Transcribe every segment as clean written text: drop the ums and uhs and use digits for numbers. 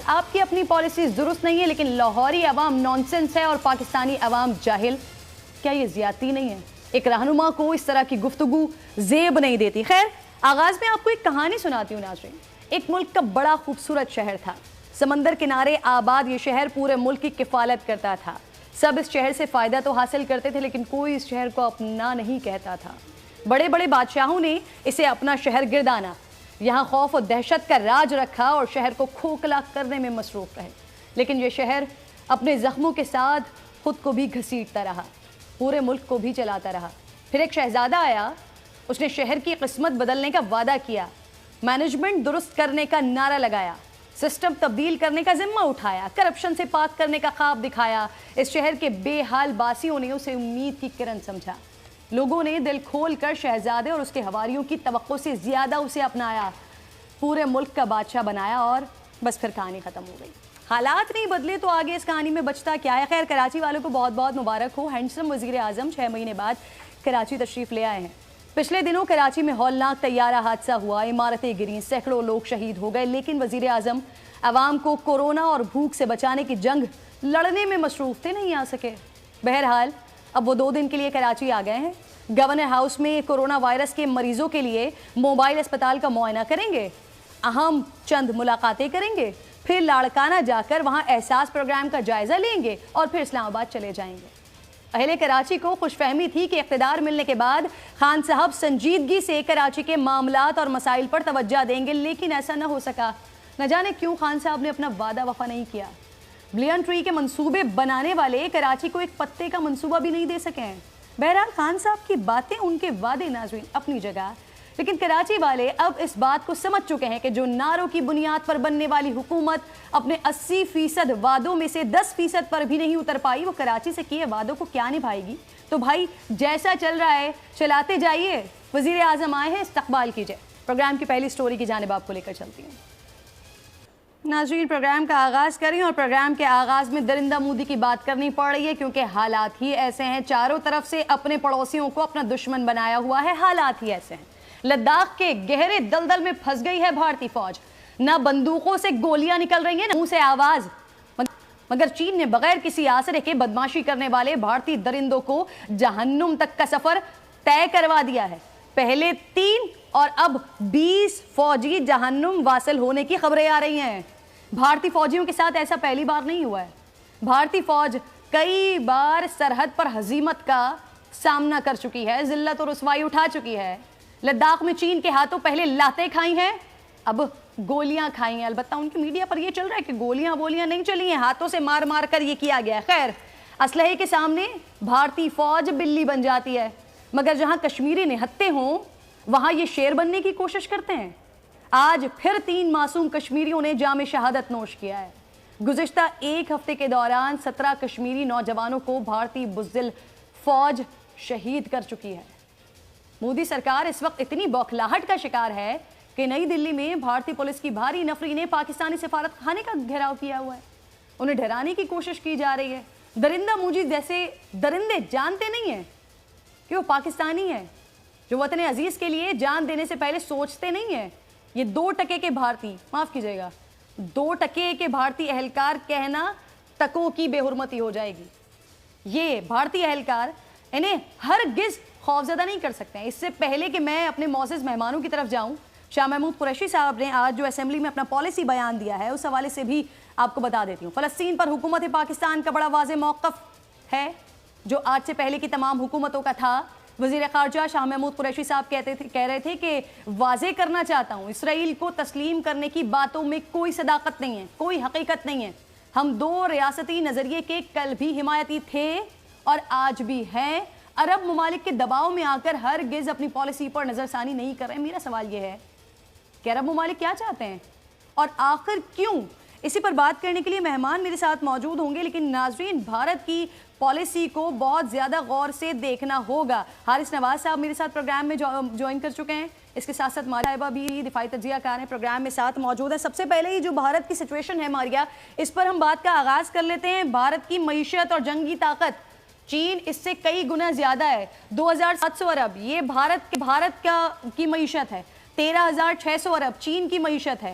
آپ کی اپنی پالیسیز درست نہیں ہے لیکن لاہوری عوام نانسنس ہے اور پاکستانی عوام جاہل، کیا یہ زیادتی نہیں ہے؟ ایک رہنما کو اس طرح کی گفتگو زیب نہیں دیتی۔ خیر، آغاز میں آپ کو ایک کہانی سناتی ہوں ناظرین۔ ایک ملک کا بڑا خوبصورت شہر تھا، سمندر کنارے آباد یہ شہر پورے ملک کی کفالت کرتا تھا۔ سب اس شہر سے فائدہ تو حاصل کرتے تھے لیکن کوئی اس شہر کو اپنا نہیں کہتا تھا۔ بڑے بڑے بادشاہوں نے اسے اپنا شہر گردانا، یہاں خوف و دہشت کا راج رکھا اور شہر کو کھوکھلا کرنے میں مصروف رہے، لیکن یہ شہر اپنے زخموں کے ساتھ خود کو بھی گھسیٹتا رہا، پورے ملک کو بھی چلاتا رہا۔ پھر ایک شہزادہ آیا، اس نے شہر کی قسمت بدلنے کا وعدہ کیا، مینجمنٹ درست کرنے کا نعرہ لگایا، سسٹم تبدیل کرنے کا ذمہ اٹھایا، کرپشن سے پاک کرنے کا خواب دکھایا۔ اس شہر کے بے حال باسیوں نے اسے امید کی کرن سمجھا، لوگوں نے دل کھول کر شہزادے اور اس کے حواریوں کی توقع سے زیادہ اسے اپنایا، پورے ملک کا بادشاہ بنایا اور بس پھر کہانی ختم ہو گئی۔ حالات نہیں بدلے تو آگے اس کہانی میں بچتا کیا ہے؟ خیر، کراچی والوں کو بہت بہت مبارک ہو، ہینڈسم وزیر اعظم 6 مہینے بعد کراچی تشریف لے آئے ہیں۔ پچھلے دنوں کراچی میں ہولناک طیارہ حادثہ ہوا، عمارتیں گریں، سینکڑوں لوگ شہید ہو گئے، لیکن وزیر اعظم عوام کو کورونا اور بھوک سے بچانے کی جنگ لڑنے میں مصروف تھے، نہیں آ سکے۔ بہرحال اب وہ 2 دن کے لیے کراچی آ گئے ہیں۔ گورنر ہاؤس میں کورونا وائرس کے مریضوں کے لیے موبائل اسپتال کا معائنہ کریں گے، اہم چند ملاقاتیں کریں گے، پھر لاڑکانہ جا کر وہاں احساس پروگرام کا جائزہ لیں گے اور پھر اسلام آباد چلے جائیں گے۔ اہل کراچی کو خوش فہمی تھی کہ اقتدار ملنے کے بعد خان صاحب سنجیدگی سے کراچی کے معاملات اور مسائل پر توجہ دیں گے، لیکن ایسا نہ ہو سکا۔ نہ جانے کیوں خان صاحب نے اپنا وعدہ وفا نہیں کیا۔ بلین ٹری کے منصوبے بنانے والے کراچی کو ایک پتے کا منصوبہ بھی نہیں دے سکے ہیں۔ بہرحال خان صاحب کی باتیں، ان کے وعدے ناظرین اپنی جگہ، لیکن کراچی والے اب اس بات کو سمجھ چکے ہیں کہ جو نعروں کی بنیاد پر بننے والی حکومت اپنے 80% وعدوں میں سے 10% پر بھی نہیں اتر پائی، وہ کراچی سے کیے وعدوں کو کیا نبھائے گی؟ تو بھائی جیسا چل رہا ہے چلاتے جائیے، وزیر اعظم آئے ہیں، استقبال کیجئے۔ پروگرام کی پہلی سٹوری کی جانب آپ کو لے کر چلتی ہوں۔ ناظرین، پروگرام کا آغاز کریں اور پروگرام کے آغاز میں درندہ مودی کی بات کرنی پڑ رہی ہے کیونکہ حالات ہی ایسے ہیں، چاروں طرف سے اپنے پڑوسیوں کو اپنا دشمن بنایا ہوا ہے، حالات ہی ایسے ہیں۔ لداخ کے گہرے دلدل میں پھنس گئی ہے بھارتی فوج، نہ بندوقوں سے گولیاں نکل رہی ہیں نہ منہ سے آواز، مگر چین نے بغیر کسی آسرے کے بدماشی کرنے والے بھارتی درندوں کو جہنم تک کا سفر طے کروا دیا ہے۔ پہلے 3 اور اب 20 فوجی جہنم واصل ہونے کی خبریں آ رہی ہیں۔ بھارتی فوجیوں کے ساتھ ایسا پہلی بار نہیں ہوا ہے۔ بھارتی فوج کئی بار سرحد پر ہزیمت کا سامنا کر چکی ہے، ذلت اور رسوائی اٹھا چکی ہے۔ لداخ میں چین کے ہاتھوں پہلے لاتیں کھائی ہیں، اب گولیاں کھائی ہیں۔ البتہ ان کی میڈیا پر یہ چل رہا ہے کہ گولیاں نہیں چلی ہیں، ہاتھوں سے مار مار کر یہ کیا گیا ہے۔ خیر، اسلحے کے سامنے بھارتی فوج بلی بن جاتی ہے، مگر جہاں کشمیری نہتے ہوں وہاں یہ شیر بننے کی کوشش کرتے ہیں۔ آج پھر 3 معصوم کشمیریوں نے جام شہادت نوش کیا ہے۔ گزشتہ 1 ہفتے کے دوران 17 کشمیری نوجوانوں کو بھارتی بزدل فوج شہید کر چکی ہے۔ مودی سرکار اس وقت اتنی بوکھلاہٹ کا شکار ہے کہ نئی دلی میں بھارتی پولیس کی بھاری نفری نے پاکستانی سفارت خانے کا گھیراؤ کیا ہوا ہے، انہیں ڈرانے کی کوشش کی جا رہی ہے۔ درندہ موجی جیسے درندے جانتے نہیں ہیں کہ وہ پاکستانی ہیں، جو وطن عزیز کے لیے جان دینے سے پہلے سوچتے نہیں ہیں۔ یہ 2% کے بھارتی، معاف کیجئے گا، 2% کے بھارتی اہلکار کہنا تکوں کی بے حرمتی ہو جائے گی۔ یہ بھارتی اہلکار انہیں ہرگز خوفزدہ نہیں کر سکتے ہیں۔ اس سے پہلے کہ میں اپنے معزز مہمانوں کی طرف جاؤں، شاہ محمود قریشی صاحب نے آج جو اسمبلی میں اپنا پالیسی بیان دیا ہے اس حوالے سے بھی آپ کو بتا دیتی ہوں۔ فلسطین پر حکومت پاکستان کا بڑا واضح موقف ہے جو آج سے پہلے کی تمام حکومتوں کا تھا۔ وزیر خارجہ شاہ محمود قریشی صاحب کہہ رہے تھے کہ واضح کرنا چاہتا ہوں، اسرائیل کو تسلیم کرنے کی باتوں میں کوئی صداقت نہیں ہے، کوئی حقیقت نہیں ہے۔ ہم 2 ریاستی نظریے کے کل بھی حمایتی تھے اور آج بھی ہیں۔ عرب ممالک کے دباؤ میں آ کر ہرگز اپنی پالیسی پر نظر ثانی نہیں کر رہے۔ میرا سوال یہ ہے کہ عرب ممالک کیا چاہتے ہیں اور آخر کیوں؟ اسی پر بات کرنے کے لیے مہمان میرے ساتھ موجود ہوں گے، لیکن ناظرین بھارت کی پالیسی کو بہت زیادہ غور سے دیکھنا ہوگا۔ حارث نواز صاحب میرے ساتھ پروگرام میں جوائن کر چکے ہیں، اس کے ساتھ ساتھ ماریہ صاحبہ بھی دفاعی تجزیہ کار ہیں، پروگرام میں ساتھ موجود ہیں۔ سب سے پہلے ہی جو بھارت کی سچویشن ہے ماریہ، اس پر ہم بات کا آغاز کر لیتے ہیں۔ بھارت کی معیشت اور جنگی طاقت چین اس سے کئی گنا زیادہ ہے، 2700 ارب یہ بھارت کی معیشت ہے، 13,600 ارب چین کی معیشت ہے۔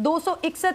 261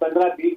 15-20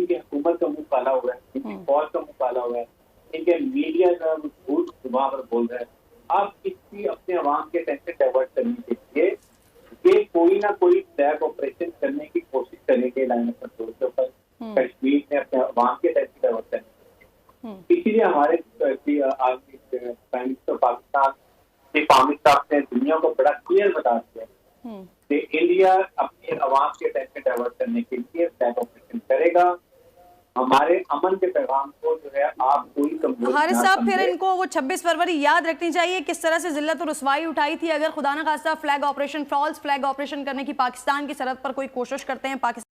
ان کی حکومت کا منہ کالا ہوا ہے، ان کی فوج کا منہ کالا ہوا ہے، ان کے میڈیا کا جھوٹ وہاں پر بول رہا ہے. اب اس کی اپنے عوام کے ٹینشن ڈائیورٹ کرنے کے لیے یہ کوئی نہ کوئی فلیگ آپریشن کرنے کی کوشش کریں گے لائن آف کنٹرول کے اوپر کشمیر میں اپنے عوام کے ٹینشن ڈائیورٹ کرنے کے لیے. اسی لیے ہمارے پرائم منسٹر پاکستان شیخ حامد صاحب نے دنیا کو بڑا کلیئر بتا دیا کہ انڈیا اپنے عوام کے ٹینشن ڈائیورٹ کرنے کے لیے فلیگ آپریشن کرے گا. ہمارے امن کے پیغام کو جو ہے آپ کوئی کمزور حارث صاحب پھر ان کو وہ 26 فروری یاد رکھنی چاہیے کس طرح سے ذلت و رسوائی اٹھائی تھی اگر خدا نہ خواستہ flag operation false flag operation کرنے کی پاکستان کی سرحد پر کوئی کوشش کرتے ہیں. پاکستان